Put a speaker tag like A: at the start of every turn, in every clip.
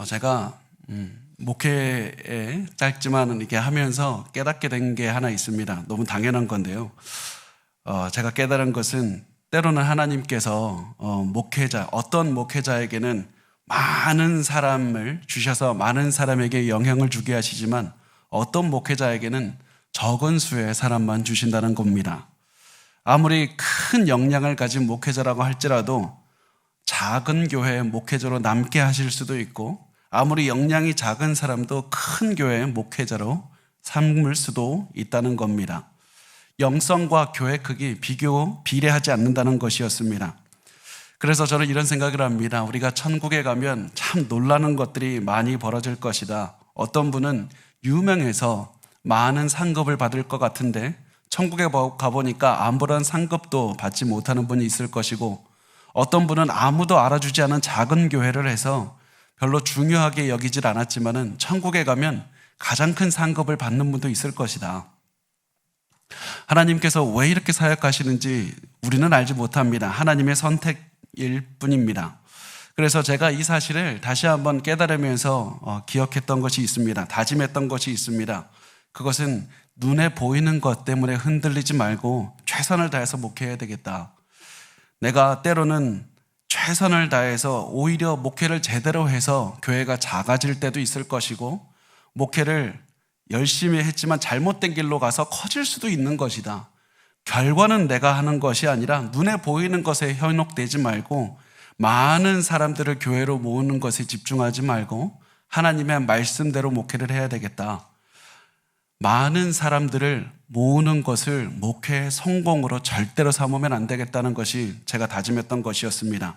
A: 제가 목회에 짧지만 이렇게 하면서 깨닫게 된 게 하나 있습니다. 너무 당연한 건데요. 제가 깨달은 것은 때로는 하나님께서 어떤 목회자에게는 많은 사람을 주셔서 많은 사람에게 영향을 주게 하시지만 어떤 목회자에게는 적은 수의 사람만 주신다는 겁니다. 아무리 큰 역량을 가진 목회자라고 할지라도 작은 교회의 목회자로 남게 하실 수도 있고, 아무리 역량이 작은 사람도 큰 교회의 목회자로 삼을 수도 있다는 겁니다. 영성과 교회 크기 비례하지 않는다는 것이었습니다. 그래서 저는 이런 생각을 합니다. 우리가 천국에 가면 참 놀라는 것들이 많이 벌어질 것이다. 어떤 분은 유명해서 많은 상급을 받을 것 같은데 천국에 가보니까 아무런 상급도 받지 못하는 분이 있을 것이고, 어떤 분은 아무도 알아주지 않은 작은 교회를 해서 별로 중요하게 여기질 않았지만은 천국에 가면 가장 큰 상급을 받는 분도 있을 것이다. 하나님께서 왜 이렇게 사역하시는지 우리는 알지 못합니다. 하나님의 선택일 뿐입니다. 그래서 제가 이 사실을 다시 한번 깨달으면서 기억했던 것이 있습니다. 다짐했던 것이 있습니다. 그것은 눈에 보이는 것 때문에 흔들리지 말고 최선을 다해서 목회해야 되겠다. 내가 때로는 최선을 다해서 오히려 목회를 제대로 해서 교회가 작아질 때도 있을 것이고, 목회를 열심히 했지만 잘못된 길로 가서 커질 수도 있는 것이다. 결과는 내가 하는 것이 아니라 눈에 보이는 것에 현혹되지 말고 많은 사람들을 교회로 모으는 것에 집중하지 말고 하나님의 말씀대로 목회를 해야 되겠다. 많은 사람들을 모으는 것을 목회의 성공으로 절대로 삼으면 안 되겠다는 것이 제가 다짐했던 것이었습니다.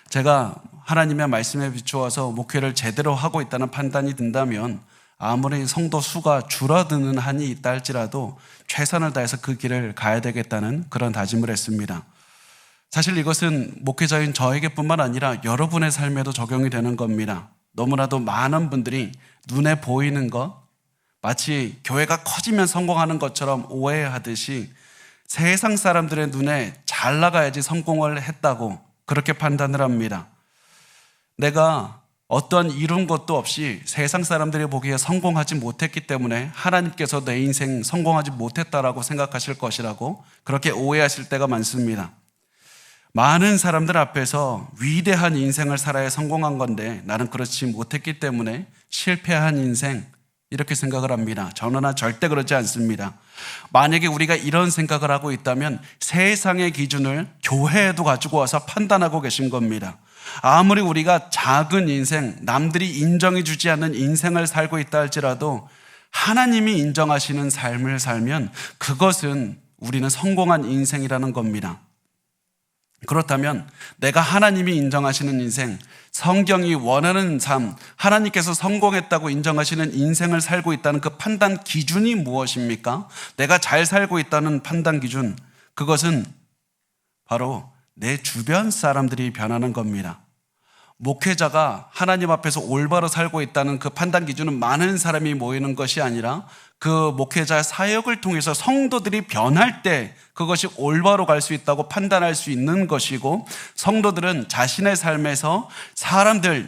A: 제가 하나님의 말씀에 비추어서 목회를 제대로 하고 있다는 판단이 든다면 아무리 성도 수가 줄어드는 한이 있다 할지라도 최선을 다해서 그 길을 가야 되겠다는 그런 다짐을 했습니다. 사실 이것은 목회자인 저에게뿐만 아니라 여러분의 삶에도 적용이 되는 겁니다. 너무나도 많은 분들이 눈에 보이는 것, 마치 교회가 커지면 성공하는 것처럼 오해하듯이 세상 사람들의 눈에 잘 나가야지 성공을 했다고 그렇게 판단을 합니다. 내가 어떤 이룬 것도 없이 세상 사람들이 보기에 성공하지 못했기 때문에 하나님께서 내 인생 성공하지 못했다라고 생각하실 것이라고 그렇게 오해하실 때가 많습니다. 많은 사람들 앞에서 위대한 인생을 살아야 성공한 건데 나는 그렇지 못했기 때문에 실패한 인생, 이렇게 생각을 합니다. 저는 절대 그렇지 않습니다. 만약에 우리가 이런 생각을 하고 있다면 세상의 기준을 교회에도 가지고 와서 판단하고 계신 겁니다. 아무리 우리가 작은 인생, 남들이 인정해 주지 않는 인생을 살고 있다 할지라도 하나님이 인정하시는 삶을 살면 그것은 우리는 성공한 인생이라는 겁니다. 그렇다면 내가 하나님이 인정하시는 인생, 성경이 원하는 삶, 하나님께서 성공했다고 인정하시는 인생을 살고 있다는 그 판단 기준이 무엇입니까? 내가 잘 살고 있다는 판단 기준, 그것은 바로 내 주변 사람들이 변하는 겁니다. 목회자가 하나님 앞에서 올바로 살고 있다는 그 판단 기준은 많은 사람이 모이는 것이 아니라 그 목회자의 사역을 통해서 성도들이 변할 때 그것이 올바로 갈 수 있다고 판단할 수 있는 것이고, 성도들은 자신의 삶에서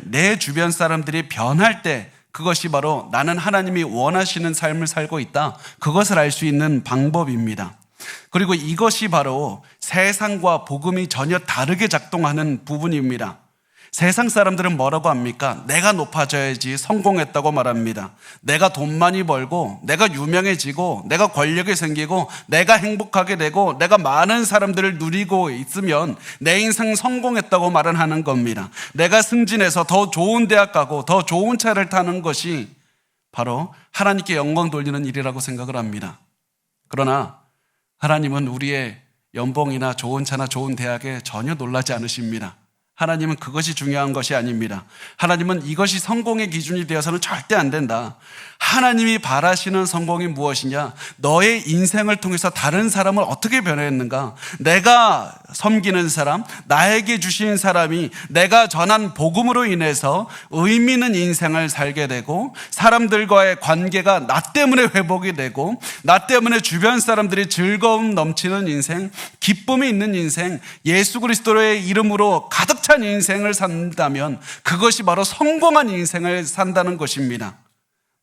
A: 내 주변 사람들이 변할 때 그것이 바로 나는 하나님이 원하시는 삶을 살고 있다, 그것을 알 수 있는 방법입니다. 그리고 이것이 바로 세상과 복음이 전혀 다르게 작동하는 부분입니다. 세상 사람들은 뭐라고 합니까? 내가 높아져야지 성공했다고 말합니다. 내가 돈 많이 벌고, 내가 유명해지고, 내가 권력이 생기고, 내가 행복하게 되고, 내가 많은 사람들을 누리고 있으면 내 인생 성공했다고 말은 하는 겁니다. 내가 승진해서 더 좋은 대학 가고 더 좋은 차를 타는 것이 바로 하나님께 영광 돌리는 일이라고 생각을 합니다. 그러나 하나님은 우리의 연봉이나 좋은 차나 좋은 대학에 전혀 놀라지 않으십니다. 하나님은 그것이 중요한 것이 아닙니다. 하나님은 이것이 성공의 기준이 되어서는 절대 안 된다. 하나님이 바라시는 성공이 무엇이냐? 너의 인생을 통해서 다른 사람을 어떻게 변화했는가? 내가 섬기는 사람, 나에게 주신 사람이 내가 전한 복음으로 인해서 의미 있는 인생을 살게 되고, 사람들과의 관계가 나 때문에 회복이 되고, 나 때문에 주변 사람들이 즐거움 넘치는 인생, 기쁨이 있는 인생, 예수 그리스도의 이름으로 가득 찬 인생을 산다면 그것이 바로 성공한 인생을 산다는 것입니다.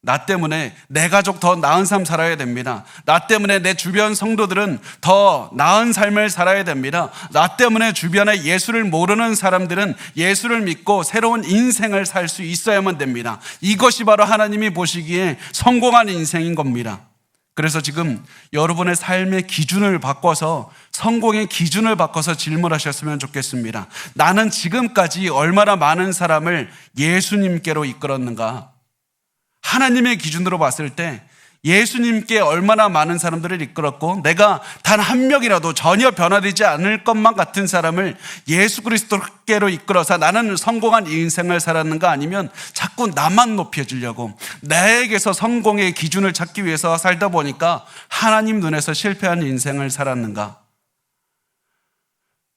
A: 나 때문에 내 가족 더 나은 삶 살아야 됩니다. 나 때문에 내 주변 성도들은 더 나은 삶을 살아야 됩니다. 나 때문에 주변에 예수를 모르는 사람들은 예수를 믿고 새로운 인생을 살 수 있어야만 됩니다. 이것이 바로 하나님이 보시기에 성공한 인생인 겁니다. 그래서 지금 여러분의 삶의 기준을 바꿔서, 성공의 기준을 바꿔서 질문하셨으면 좋겠습니다. 나는 지금까지 얼마나 많은 사람을 예수님께로 이끌었는가? 하나님의 기준으로 봤을 때 예수님께 얼마나 많은 사람들을 이끌었고, 내가 단 한 명이라도 전혀 변화되지 않을 것만 같은 사람을 예수 그리스도께로 이끌어서 나는 성공한 인생을 살았는가? 아니면 자꾸 나만 높여주려고 나에게서 성공의 기준을 찾기 위해서 살다 보니까 하나님 눈에서 실패한 인생을 살았는가?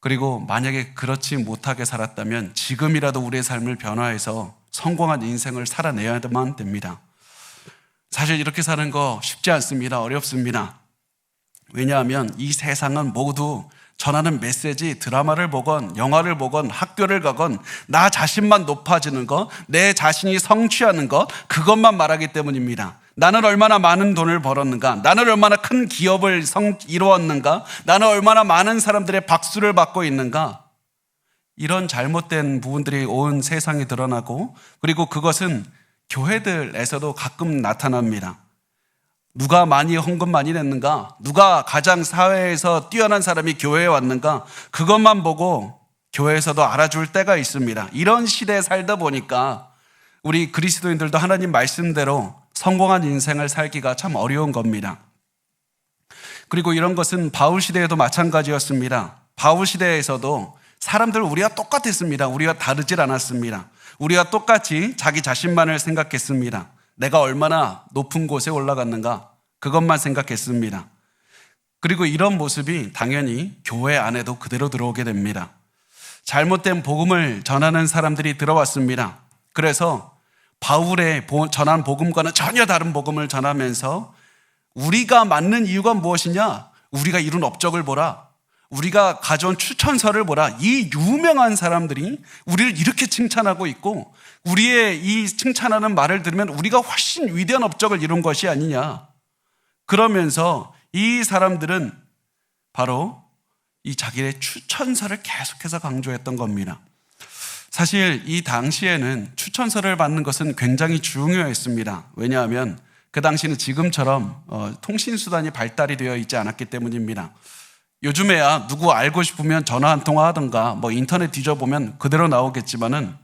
A: 그리고 만약에 그렇지 못하게 살았다면 지금이라도 우리의 삶을 변화해서 성공한 인생을 살아내야만 됩니다. 사실 이렇게 사는 거 쉽지 않습니다. 어렵습니다. 왜냐하면 이 세상은 모두 전하는 메시지, 드라마를 보건 영화를 보건 학교를 가건 나 자신만 높아지는 것, 내 자신이 성취하는 것, 그것만 말하기 때문입니다. 나는 얼마나 많은 돈을 벌었는가, 나는 얼마나 큰 기업을 이루었는가, 나는 얼마나 많은 사람들의 박수를 받고 있는가, 이런 잘못된 부분들이 온 세상에 드러나고, 그리고 그것은 교회들에서도 가끔 나타납니다. 누가 많이 헌금 많이 냈는가, 누가 가장 사회에서 뛰어난 사람이 교회에 왔는가, 그것만 보고 교회에서도 알아줄 때가 있습니다. 이런 시대에 살다 보니까 우리 그리스도인들도 하나님 말씀대로 성공한 인생을 살기가 참 어려운 겁니다. 그리고 이런 것은 바울 시대에도 마찬가지였습니다. 바울 시대에서도 사람들 우리와 똑같았습니다. 우리와 다르질 않았습니다. 우리와 똑같이 자기 자신만을 생각했습니다. 내가 얼마나 높은 곳에 올라갔는가, 그것만 생각했습니다. 그리고 이런 모습이 당연히 교회 안에도 그대로 들어오게 됩니다. 잘못된 복음을 전하는 사람들이 들어왔습니다. 그래서 바울의 전한 복음과는 전혀 다른 복음을 전하면서 우리가 맞는 이유가 무엇이냐? 우리가 이룬 업적을 보라. 우리가 가져온 추천서를 보라. 이 유명한 사람들이 우리를 이렇게 칭찬하고 있고, 우리의 이 칭찬하는 말을 들으면 우리가 훨씬 위대한 업적을 이룬 것이 아니냐. 그러면서 이 사람들은 바로 이 자기의 추천서를 계속해서 강조했던 겁니다. 사실 이 당시에는 추천서를 받는 것은 굉장히 중요했습니다. 왜냐하면 그 당시는 지금처럼 통신수단이 발달이 되어 있지 않았기 때문입니다. 요즘에야 누구 알고 싶으면 전화 한 통화 하든가 뭐 인터넷 뒤져보면 그대로 나오겠지만은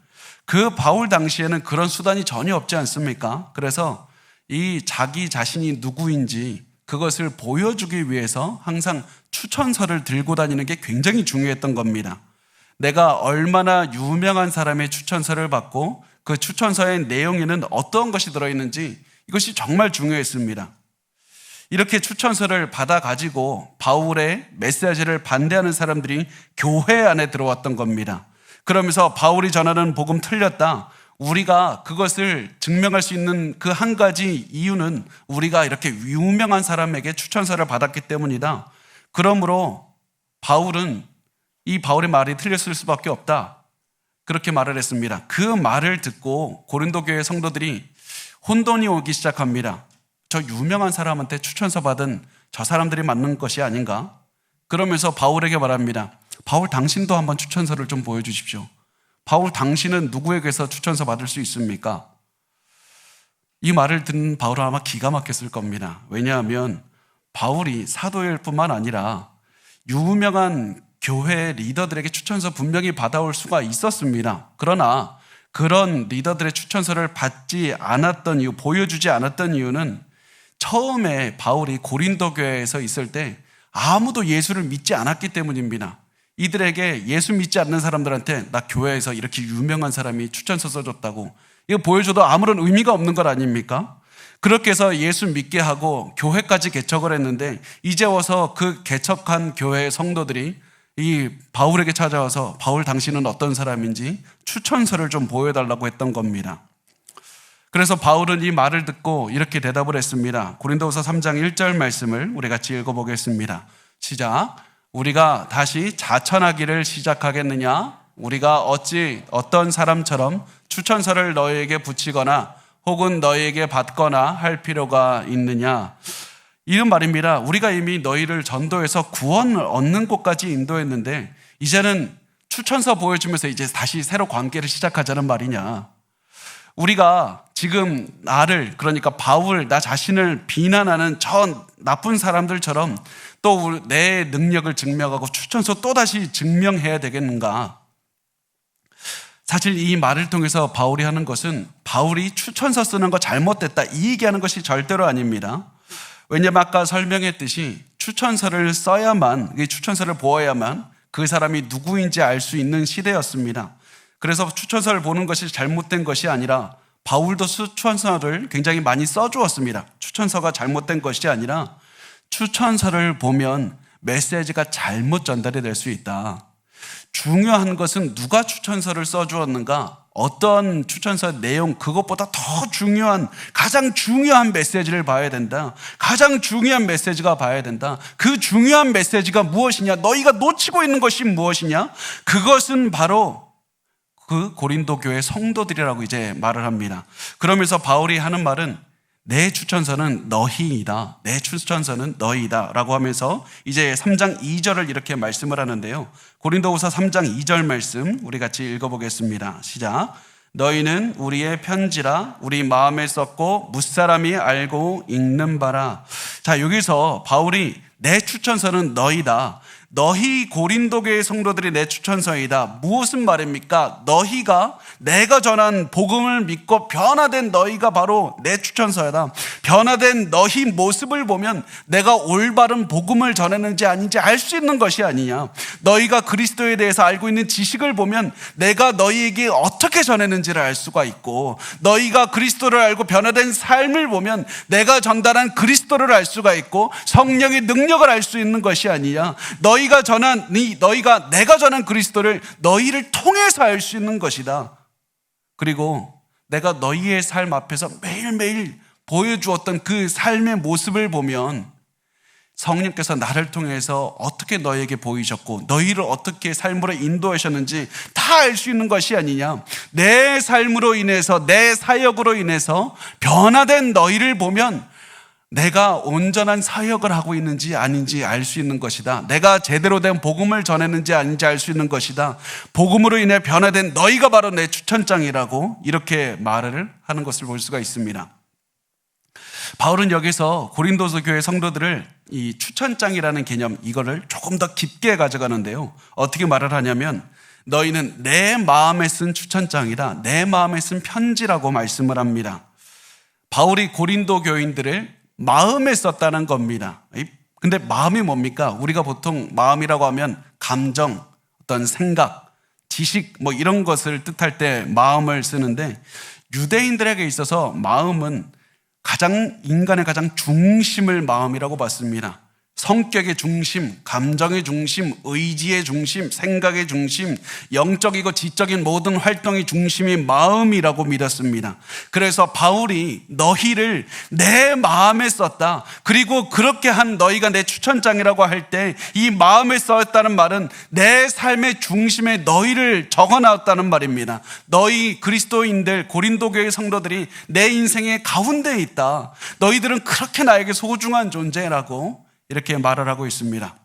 A: 그 바울 당시에는 그런 수단이 전혀 없지 않습니까? 그래서 이 자기 자신이 누구인지 그것을 보여주기 위해서 항상 추천서를 들고 다니는 게 굉장히 중요했던 겁니다. 내가 얼마나 유명한 사람의 추천서를 받고 그 추천서의 내용에는 어떤 것이 들어있는지 이것이 정말 중요했습니다. 이렇게 추천서를 받아가지고 바울의 메시지를 반대하는 사람들이 교회 안에 들어왔던 겁니다. 그러면서 바울이 전하는 복음 틀렸다. 우리가 그것을 증명할 수 있는 그 한 가지 이유는 우리가 이렇게 유명한 사람에게 추천서를 받았기 때문이다. 그러므로 바울은 이 바울의 말이 틀렸을 수밖에 없다. 그렇게 말을 했습니다. 그 말을 듣고 고린도 교회 성도들이 혼돈이 오기 시작합니다. 저 유명한 사람한테 추천서 받은 저 사람들이 맞는 것이 아닌가? 그러면서 바울에게 말합니다. 바울 당신도 한번 추천서를 좀 보여주십시오. 바울 당신은 누구에게서 추천서 받을 수 있습니까? 이 말을 듣는 바울은 아마 기가 막혔을 겁니다. 왜냐하면 바울이 사도일 뿐만 아니라 유명한 교회 리더들에게 추천서 분명히 받아올 수가 있었습니다. 그러나 그런 리더들의 추천서를 받지 않았던 이유, 보여주지 않았던 이유는 처음에 바울이 고린도 교회에서 있을 때 아무도 예수를 믿지 않았기 때문입니다. 이들에게 예수 믿지 않는 사람들한테 나 교회에서 이렇게 유명한 사람이 추천서 써줬다고 이거 보여줘도 아무런 의미가 없는 것 아닙니까? 그렇게 해서 예수 믿게 하고 교회까지 개척을 했는데 이제 와서 그 개척한 교회의 성도들이 이 바울에게 찾아와서 바울 당신은 어떤 사람인지 추천서를 좀 보여달라고 했던 겁니다. 그래서 바울은 이 말을 듣고 이렇게 대답을 했습니다. 고린도후서 3장 1절 말씀을 우리 같이 읽어보겠습니다. 시작. 우리가 다시 자천하기를 시작하겠느냐? 우리가 어찌 어떤 사람처럼 추천서를 너희에게 붙이거나 혹은 너희에게 받거나 할 필요가 있느냐? 이런 말입니다. 우리가 이미 너희를 전도해서 구원을 얻는 곳까지 인도했는데 이제는 추천서 보여주면서 이제 다시 새로 관계를 시작하자는 말이냐? 우리가 지금 나를, 그러니까 바울, 나 자신을 비난하는 저 나쁜 사람들처럼 또 내 능력을 증명하고 추천서 또다시 증명해야 되겠는가? 사실 이 말을 통해서 바울이 하는 것은 바울이 추천서 쓰는 거 잘못됐다 이 얘기하는 것이 절대로 아닙니다. 왜냐하면 아까 설명했듯이 추천서를 써야만, 추천서를 보아야만 그 사람이 누구인지 알 수 있는 시대였습니다. 그래서 추천서를 보는 것이 잘못된 것이 아니라 바울도 추천서를 굉장히 많이 써주었습니다. 추천서가 잘못된 것이 아니라 추천서를 보면 메시지가 잘못 전달이 될 수 있다. 중요한 것은 누가 추천서를 써주었는가, 어떤 추천서 내용, 그것보다 더 중요한, 가장 중요한 메시지를 봐야 된다. 가장 중요한 메시지가 봐야 된다. 그 중요한 메시지가 무엇이냐? 너희가 놓치고 있는 것이 무엇이냐? 그것은 바로 그 고린도 교회 성도들이라고 이제 말을 합니다. 그러면서 바울이 하는 말은 내 추천서는 너희이다. 내 추천서는 너희이다. 라고 하면서 이제 3장 2절을 이렇게 말씀을 하는데요. 고린도후서 3장 2절 말씀 우리 같이 읽어보겠습니다. 시작. 너희는 우리의 편지라 우리 마음에 썼고 무사람이 알고 읽는 바라. 자, 여기서 바울이 내 추천서는 너희다. 너희 고린도교의 성도들이 내 추천서이다. 무엇은 말입니까? 너희가 내가 전한 복음을 믿고 변화된 너희가 바로 내 추천서이다. 변화된 너희 모습을 보면 내가 올바른 복음을 전했는지 아닌지 알 수 있는 것이 아니냐. 너희가 그리스도에 대해서 알고 있는 지식을 보면 내가 너희에게 어떻게 전했는지를 알 수가 있고, 너희가 그리스도를 알고 변화된 삶을 보면 내가 전달한 그리스도를 알 수가 있고 성령의 능력을 알 수 있는 것이 아니냐. 너희가 내가 전한 그리스도를 너희를 통해서 알 수 있는 것이다. 그리고 내가 너희의 삶 앞에서 매일매일 보여주었던 그 삶의 모습을 보면 성령께서 나를 통해서 어떻게 너희에게 보이셨고 너희를 어떻게 삶으로 인도하셨는지 다 알 수 있는 것이 아니냐. 내 삶으로 인해서, 내 사역으로 인해서 변화된 너희를 보면 내가 온전한 사역을 하고 있는지 아닌지 알 수 있는 것이다. 내가 제대로 된 복음을 전했는지 아닌지 알 수 있는 것이다. 복음으로 인해 변화된 너희가 바로 내 추천장이라고 이렇게 말을 하는 것을 볼 수가 있습니다. 바울은 여기서 고린도서 교회 성도들을 이 추천장이라는 개념, 이거를 조금 더 깊게 가져가는데요. 어떻게 말을 하냐면 너희는 내 마음에 쓴 추천장이다. 내 마음에 쓴 편지라고 말씀을 합니다. 바울이 고린도 교인들을 마음에 썼다는 겁니다. 근데 마음이 뭡니까? 우리가 보통 마음이라고 하면 감정, 어떤 생각, 지식 뭐 이런 것을 뜻할 때 마음을 쓰는데 유대인들에게 있어서 마음은 인간의 가장 중심을 마음이라고 봤습니다. 성격의 중심, 감정의 중심, 의지의 중심, 생각의 중심, 영적이고 지적인 모든 활동의 중심이 마음이라고 믿었습니다. 그래서 바울이 너희를 내 마음에 썼다. 그리고 그렇게 한 너희가 내 추천장이라고 할 때 이 마음에 썼다는 말은 내 삶의 중심에 너희를 적어놨다는 말입니다. 너희 그리스도인들, 고린도교의 성도들이 내 인생의 가운데에 있다. 너희들은 그렇게 나에게 소중한 존재라고 이렇게 말을 하고 있습니다.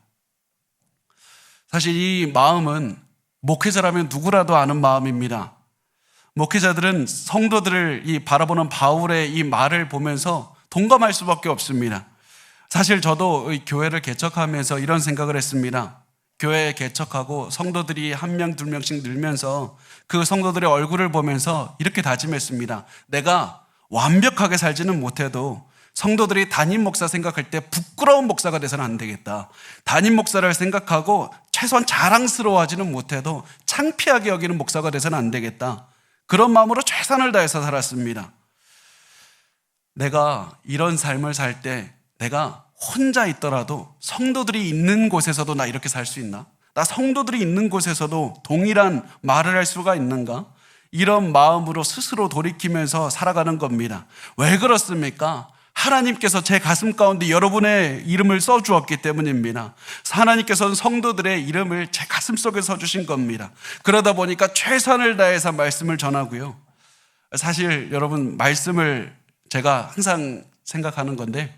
A: 사실 이 마음은 목회자라면 누구라도 아는 마음입니다. 목회자들은 성도들을 바라보는 바울의 이 말을 보면서 동감할 수밖에 없습니다. 사실 저도 교회를 개척하면서 이런 생각을 했습니다. 교회 개척하고 성도들이 한 명, 두 명씩 늘면서 그 성도들의 얼굴을 보면서 이렇게 다짐했습니다. 내가 완벽하게 살지는 못해도 성도들이 담임 목사 생각할 때 부끄러운 목사가 돼서는 안 되겠다. 담임 목사를 생각하고 최소한 자랑스러워하지는 못해도 창피하게 여기는 목사가 돼서는 안 되겠다. 그런 마음으로 최선을 다해서 살았습니다. 내가 이런 삶을 살 때 내가 혼자 있더라도 성도들이 있는 곳에서도 나 이렇게 살 수 있나? 나 성도들이 있는 곳에서도 동일한 말을 할 수가 있는가? 이런 마음으로 스스로 돌이키면서 살아가는 겁니다. 왜 그렇습니까? 하나님께서 제 가슴 가운데 여러분의 이름을 써주었기 때문입니다. 하나님께서는 성도들의 이름을 제 가슴 속에 써주신 겁니다. 그러다 보니까 최선을 다해서 말씀을 전하고요. 사실 여러분, 말씀을 제가 항상 생각하는 건데,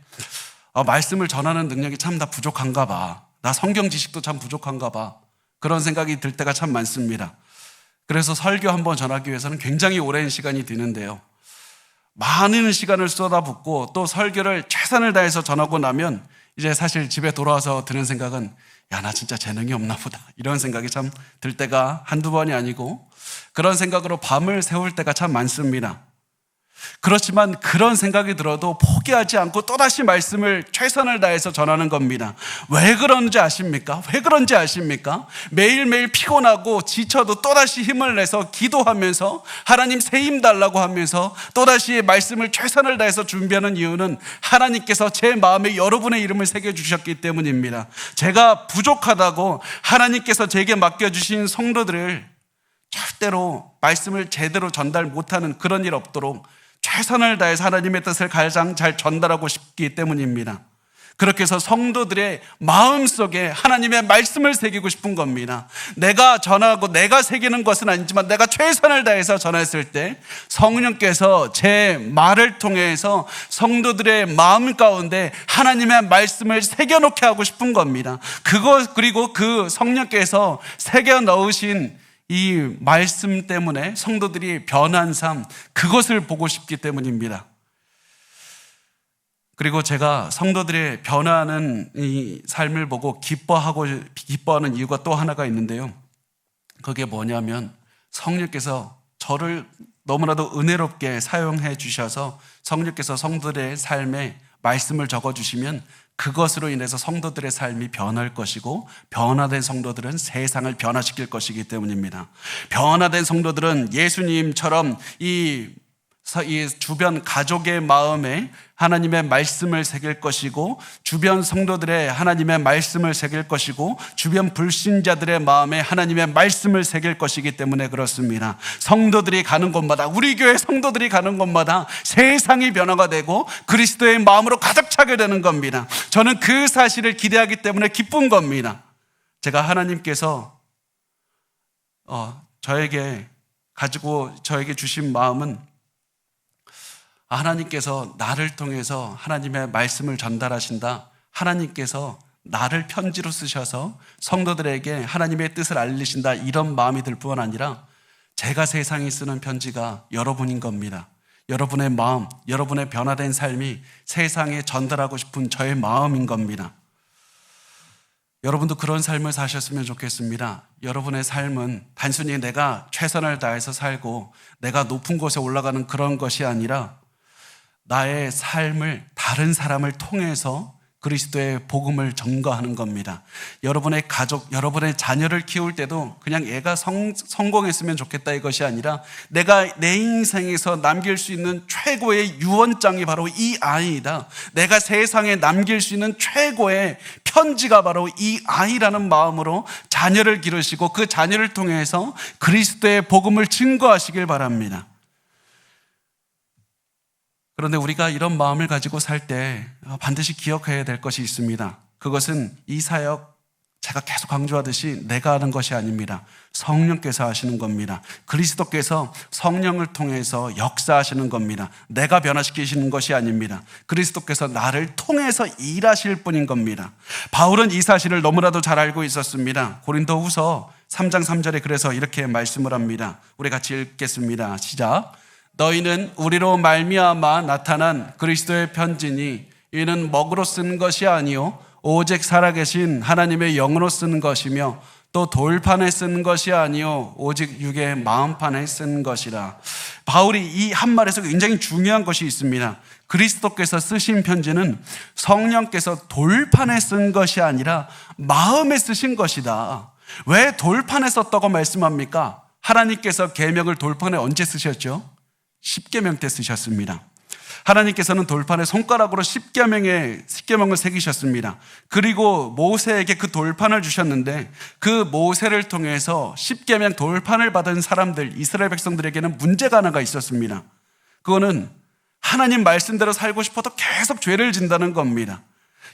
A: 말씀을 전하는 능력이 참 다 부족한가 봐. 나 성경 지식도 참 부족한가 봐. 그런 생각이 들 때가 참 많습니다. 그래서 설교 한번 전하기 위해서는 굉장히 오랜 시간이 드는데요. 많은 시간을 쏟아붓고 또 설교를 최선을 다해서 전하고 나면 이제 사실 집에 돌아와서 드는 생각은, 야, 나 진짜 재능이 없나 보다. 이런 생각이 참 들 때가 한두 번이 아니고, 그런 생각으로 밤을 새울 때가 참 많습니다. 그렇지만 그런 생각이 들어도 포기하지 않고 또다시 말씀을 최선을 다해서 전하는 겁니다. 왜 그런지 아십니까? 왜 그런지 아십니까? 매일매일 피곤하고 지쳐도 또다시 힘을 내서 기도하면서 하나님 새 힘 달라고 하면서 또다시 말씀을 최선을 다해서 준비하는 이유는 하나님께서 제 마음에 여러분의 이름을 새겨주셨기 때문입니다. 제가 부족하다고 하나님께서 제게 맡겨주신 성도들을 절대로 말씀을 제대로 전달 못하는 그런 일 없도록 최선을 다해서 하나님의 뜻을 가장 잘 전달하고 싶기 때문입니다. 그렇게 해서 성도들의 마음속에 하나님의 말씀을 새기고 싶은 겁니다. 내가 전하고 내가 새기는 것은 아니지만 내가 최선을 다해서 전했을 때 성령께서 제 말을 통해서 성도들의 마음 가운데 하나님의 말씀을 새겨놓게 하고 싶은 겁니다. 그리고 그 성령께서 새겨 넣으신 이 말씀 때문에 성도들이 변한 삶, 그것을 보고 싶기 때문입니다. 그리고 제가 성도들의 변화하는 이 삶을 보고 기뻐하는 이유가 또 하나가 있는데요. 그게 뭐냐면 성령께서 저를 너무나도 은혜롭게 사용해 주셔서 성령께서 성도들의 삶에 말씀을 적어주시면 그것으로 인해서 성도들의 삶이 변할 것이고, 변화된 성도들은 세상을 변화시킬 것이기 때문입니다. 변화된 성도들은 예수님처럼 이 주변 가족의 마음에 하나님의 말씀을 새길 것이고, 주변 성도들의 하나님의 말씀을 새길 것이고, 주변 불신자들의 마음에 하나님의 말씀을 새길 것이기 때문에 그렇습니다. 성도들이 가는 곳마다, 우리 교회 성도들이 가는 곳마다 세상이 변화가 되고 그리스도의 마음으로 가득 차게 되는 겁니다. 저는 그 사실을 기대하기 때문에 기쁜 겁니다. 제가 하나님께서 저에게 주신 마음은, 하나님께서 나를 통해서 하나님의 말씀을 전달하신다. 하나님께서 나를 편지로 쓰셔서 성도들에게 하나님의 뜻을 알리신다. 이런 마음이 들 뿐 아니라 제가 세상에 쓰는 편지가 여러분인 겁니다. 여러분의 마음, 여러분의 변화된 삶이 세상에 전달하고 싶은 저의 마음인 겁니다. 여러분도 그런 삶을 사셨으면 좋겠습니다. 여러분의 삶은 단순히 내가 최선을 다해서 살고 내가 높은 곳에 올라가는 그런 것이 아니라 나의 삶을 다른 사람을 통해서 그리스도의 복음을 전가하는 겁니다. 여러분의 가족, 여러분의 자녀를 키울 때도 그냥 얘가 성공했으면 좋겠다 이것이 아니라 내가 내 인생에서 남길 수 있는 최고의 유언장이 바로 이 아이이다. 내가 세상에 남길 수 있는 최고의 편지가 바로 이 아이라는 마음으로 자녀를 기르시고 그 자녀를 통해서 그리스도의 복음을 증거하시길 바랍니다. 그런데 우리가 이런 마음을 가지고 살 때 반드시 기억해야 될 것이 있습니다. 그것은 이 사역, 제가 계속 강조하듯이 내가 하는 것이 아닙니다. 성령께서 하시는 겁니다. 그리스도께서 성령을 통해서 역사하시는 겁니다. 내가 변화시키시는 것이 아닙니다. 그리스도께서 나를 통해서 일하실 뿐인 겁니다. 바울은 이 사실을 너무나도 잘 알고 있었습니다. 고린도후서 3장 3절에 그래서 이렇게 말씀을 합니다. 우리 같이 읽겠습니다. 시작. 너희는 우리로 말미암아 나타난 그리스도의 편지니 이는 먹으로 쓴 것이 아니요 오직 살아계신 하나님의 영으로 쓴 것이며 또 돌판에 쓴 것이 아니요 오직 육의 마음판에 쓴 것이라. 바울이 이 한 말에서 굉장히 중요한 것이 있습니다. 그리스도께서 쓰신 편지는 성령께서 돌판에 쓴 것이 아니라 마음에 쓰신 것이다. 왜 돌판에 썼다고 말씀합니까? 하나님께서 계명을 돌판에 언제 쓰셨죠? 십계명 때 쓰셨습니다. 하나님께서는 돌판에 손가락으로 십계명을 새기셨습니다. 그리고 모세에게 그 돌판을 주셨는데 그 모세를 통해서 십계명 돌판을 받은 사람들, 이스라엘 백성들에게는 문제가 하나가 있었습니다. 그거는 하나님 말씀대로 살고 싶어도 계속 죄를 짓는다는 겁니다.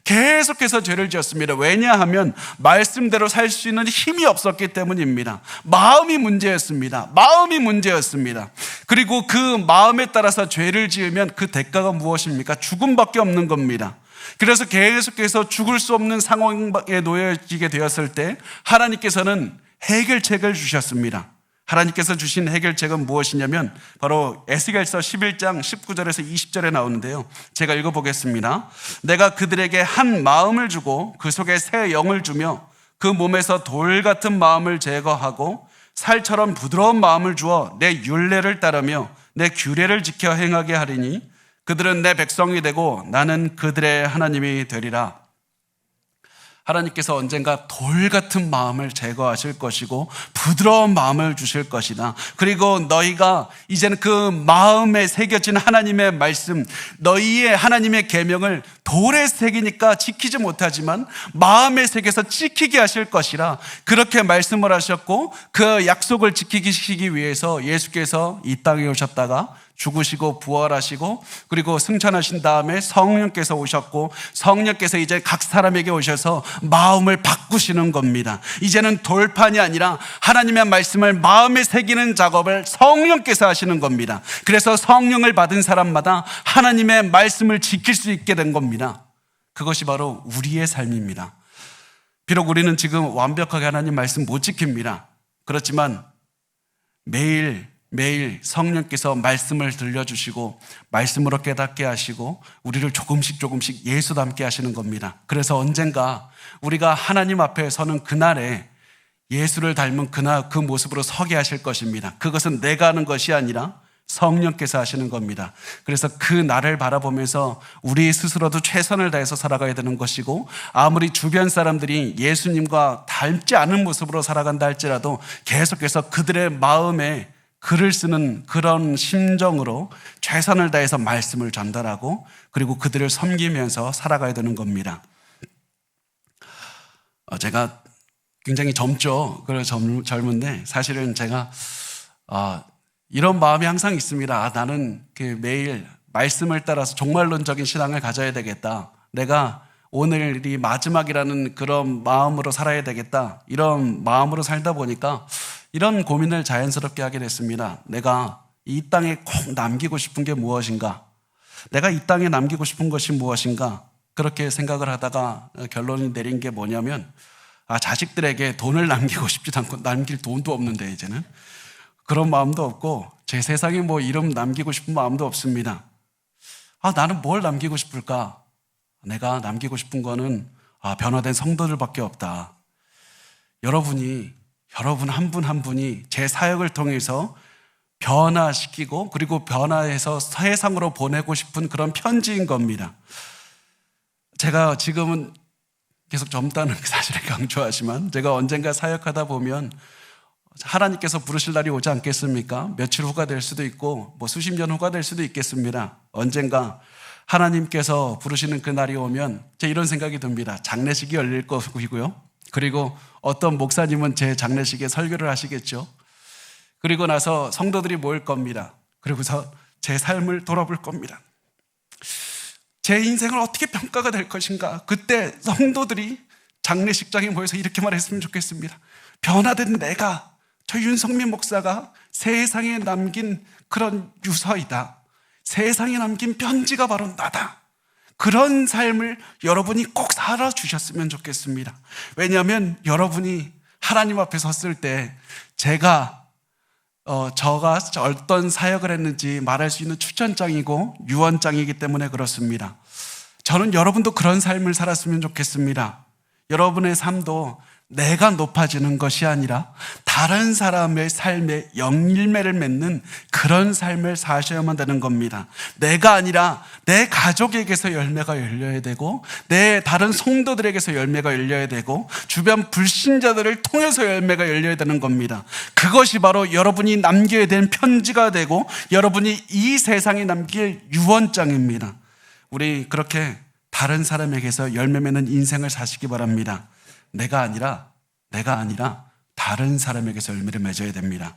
A: 계속해서 죄를 지었습니다. 왜냐하면 말씀대로 살 수 있는 힘이 없었기 때문입니다. 마음이 문제였습니다. 마음이 문제였습니다. 그리고 그 마음에 따라서 죄를 지으면 그 대가가 무엇입니까? 죽음밖에 없는 겁니다. 그래서 계속해서 죽을 수 없는 상황에 놓여지게 되었을 때 하나님께서는 해결책을 주셨습니다. 하나님께서 주신 해결책은 무엇이냐면 바로 에스겔서 11장 19절에서 20절에 나오는데요. 제가 읽어보겠습니다. 내가 그들에게 한 마음을 주고 그 속에 새 영을 주며 그 몸에서 돌 같은 마음을 제거하고 살처럼 부드러운 마음을 주어 내 율례를 따르며 내 규례를 지켜 행하게 하리니 그들은 내 백성이 되고 나는 그들의 하나님이 되리라. 하나님께서 언젠가 돌 같은 마음을 제거하실 것이고 부드러운 마음을 주실 것이다. 그리고 너희가 이제는 그 마음에 새겨진 하나님의 말씀, 너희의 하나님의 계명을 돌에 새기니까 지키지 못하지만 마음에 새겨서 지키게 하실 것이라 그렇게 말씀을 하셨고 그 약속을 지키기 위해서 예수께서 이 땅에 오셨다가 죽으시고 부활하시고 그리고 승천하신 다음에 성령께서 오셨고 성령께서 이제 각 사람에게 오셔서 마음을 바꾸시는 겁니다. 이제는 돌판이 아니라 하나님의 말씀을 마음에 새기는 작업을 성령께서 하시는 겁니다. 그래서 성령을 받은 사람마다 하나님의 말씀을 지킬 수 있게 된 겁니다. 그것이 바로 우리의 삶입니다. 비록 우리는 지금 완벽하게 하나님 말씀 못 지킵니다. 그렇지만 매일 성령께서 말씀을 들려주시고 말씀으로 깨닫게 하시고 우리를 조금씩 예수 닮게 하시는 겁니다. 그래서 언젠가 우리가 하나님 앞에 서는 그날에 예수를 닮은 그 모습으로 서게 하실 것입니다. 그것은 내가 하는 것이 아니라 성령께서 하시는 겁니다. 그래서 그 날을 바라보면서 우리 스스로도 최선을 다해서 살아가야 되는 것이고 아무리 주변 사람들이 예수님과 닮지 않은 모습으로 살아간다 할지라도 계속해서 그들의 마음에 글을 쓰는 그런 심정으로 최선을 다해서 말씀을 전달하고 그리고 그들을 섬기면서 살아가야 되는 겁니다. 제가 굉장히 젊죠. 젊은데 사실은 제가 이런 마음이 항상 있습니다. 나는 매일 말씀을 따라서 종말론적인 신앙을 가져야 되겠다. 내가 오늘이 마지막이라는 그런 마음으로 살아야 되겠다. 이런 마음으로 살다 보니까 이런 고민을 자연스럽게 하게 됐습니다. 내가 이 땅에 꼭 남기고 싶은 게 무엇인가? 내가 이 땅에 남기고 싶은 것이 무엇인가? 그렇게 생각을 하다가 결론이 내린 게 뭐냐면 자식들에게 돈을 남기고 싶지도 않고 남길 돈도 없는데 이제는 그런 마음도 없고 제 세상에 이름 남기고 싶은 마음도 없습니다. 나는 뭘 남기고 싶을까? 내가 남기고 싶은 거는 변화된 성도들밖에 없다. 여러분 한 분 한 분이 제 사역을 통해서 변화시키고 그리고 변화해서 세상으로 보내고 싶은 그런 편지인 겁니다. 제가 지금은 계속 젊다는 사실을 강조하지만 제가 언젠가 사역하다 보면 하나님께서 부르실 날이 오지 않겠습니까? 며칠 후가 될 수도 있고 수십 년 후가 될 수도 있겠습니다. 언젠가 하나님께서 부르시는 그 날이 오면 제 이런 생각이 듭니다. 장례식이 열릴 것이고요. 그리고 어떤 목사님은 제 장례식에 설교를 하시겠죠. 그리고 나서 성도들이 모일 겁니다. 그리고서 제 삶을 돌아볼 겁니다. 제 인생을 어떻게 평가가 될 것인가? 그때 성도들이 장례식장에 모여서 이렇게 말했으면 좋겠습니다. 변화된 내가, 저 윤성민 목사가 세상에 남긴 그런 유서이다. 세상에 남긴 편지가 바로 나다. 그런 삶을 여러분이 꼭 살아주셨으면 좋겠습니다. 왜냐하면 여러분이 하나님 앞에 섰을 때 저가 어떤 사역을 했는지 말할 수 있는 추천장이고 유언장이기 때문에 그렇습니다. 저는 여러분도 그런 삶을 살았으면 좋겠습니다. 여러분의 삶도 내가 높아지는 것이 아니라 다른 사람의 삶에 열매를 맺는 그런 삶을 사셔야만 되는 겁니다. 내가 아니라 내 가족에게서 열매가 열려야 되고 내 다른 성도들에게서 열매가 열려야 되고 주변 불신자들을 통해서 열매가 열려야 되는 겁니다. 그것이 바로 여러분이 남겨야 되는 편지가 되고 여러분이 이 세상에 남길 유언장입니다. 우리 그렇게 다른 사람에게서 열매 맺는 인생을 사시기 바랍니다. 내가 아니라 다른 사람에게서 열매를 맺어야 됩니다.